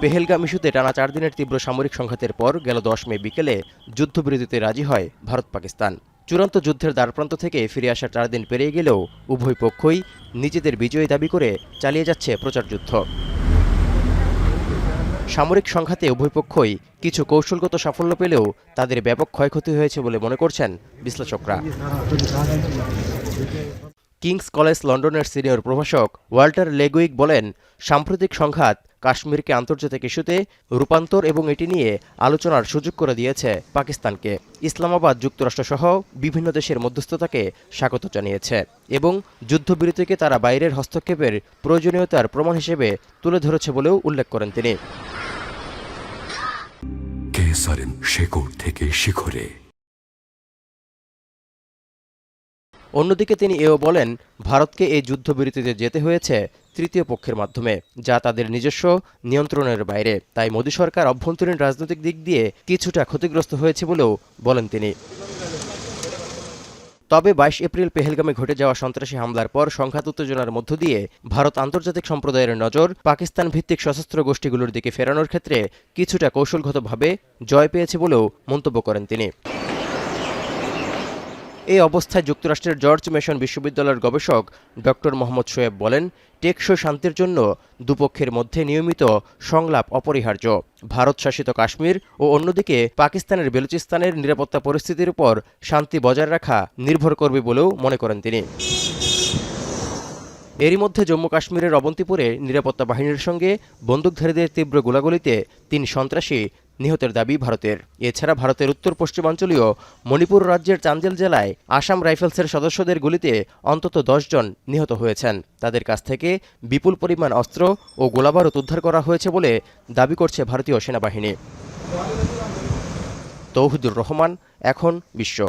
পেহেলগাম ইস্যুতে টানা 4 দিনের তীব্র সামরিক সংঘাতের পর গেল 10 মে বিকেলে যুদ্ধবিরতিতে রাজি হয় ভারত পাকিস্তান। চূড়ান্ত যুদ্ধের দ্বারপ্রান্ত থেকে ফিরে আসার 4 দিন পেরিয়ে গেলেও উভয় পক্ষই নিজেদের বিজয়ী দাবি করে চালিয়ে যাচ্ছে প্রচারযুদ্ধ। সামরিক সংঘাতে উভয় পক্ষই কিছু কৌশলগত সাফল্য পেলেও তাদের ব্যাপক ক্ষয়ক্ষতি হয়েছে বলে মনে করছেন বিশ্লেষকরা। কিংস কলেজ লন্ডনের সিনিয়র প্রভাষক ওয়াল্টার লেগুইক বলেন, সাম্প্রতিক সংঘাত কাশ্মীরকে আন্তর্জাতিক ইস্যুতে রূপান্তর এবং এটি নিয়ে আলোচনার সুযোগ করে দিয়েছে পাকিস্তানকে। ইসলামাবাদ যুক্তরাষ্ট্রসহ বিভিন্ন দেশের মধ্যস্থতাকে স্বাগত জানিয়েছে এবং যুদ্ধবিরতিকে তারা বাইরের হস্তক্ষেপের প্রয়োজনীয়তার প্রমাণ হিসেবে তুলে ধরেছে বলেও উল্লেখ করেন তিনি। শেকড় থেকে শিখরে। অন্যদিকে তিনি এও বলেন, ভারতকে এই যুদ্ধবিরতিতে যেতে হয়েছে তৃতীয় পক্ষের মাধ্যমে, যা তাদের নিজস্ব নিয়ন্ত্রণের বাইরে। তাই মোদী সরকার অভ্যন্তরীণ রাজনৈতিক দিক দিয়ে কিছুটা ক্ষতিগ্রস্ত হয়েছে বলেও বলেন তিনি। তবে 22 এপ্রিল পেহেলগামে ঘটে যাওয়া সন্ত্রাসী হামলার পর সংঘাত উত্তেজনার মধ্য দিয়ে ভারত আন্তর্জাতিক সম্প্রদায়ের নজর পাকিস্তান ভিত্তিক সশস্ত্র গোষ্ঠীগুলোর দিকে ফেরানোর ক্ষেত্রে কিছুটা কৌশলগতভাবে জয় পেয়েছে বলেও মন্তব্য করেন তিনি। এই অবস্থায় যুক্তরাষ্ট্রের জর্জ মেশন বিশ্ববিদ্যালয়ের গবেষক ড. মোহাম্মদ শোয়েব বলেন, টেকসই শান্তির জন্য দুপক্ষের মধ্যে নিয়মিত সংলাপ অপরিহার্য। ভারত শাসিত কাশ্মীর ও অন্যদিকে পাকিস্তানের বেলুচিস্তানের নিরাপত্তা পরিস্থিতির উপর শান্তি বজায় রাখা নির্ভর করবে বলেও মনে করেন তিনি। এরই মধ্যে জম্মু কাশ্মীরের অবন্তিপুরে নিরাপত্তা বাহিনীর সঙ্গে বন্দুকধারীদের তীব্র গোলাগুলিতে 3 সন্ত্রাসী নিহতের দাবি ভারতের। এছাড়া ভারতের উত্তর পশ্চিমাঞ্চলীয় মণিপুর রাজ্যের চাঞ্জেল জেলায় আসাম রাইফেলসের সদস্যদের গুলিতে অন্তত 10 জন নিহত হয়েছেন। তাদের কাছ থেকে বিপুল পরিমাণ অস্ত্র ও গোলাবারুদ উদ্ধার করা হয়েছে বলে দাবি করছে ভারতীয় সেনাবাহিনী। তৌহিদুর রহমান, এখন বিশ্ব।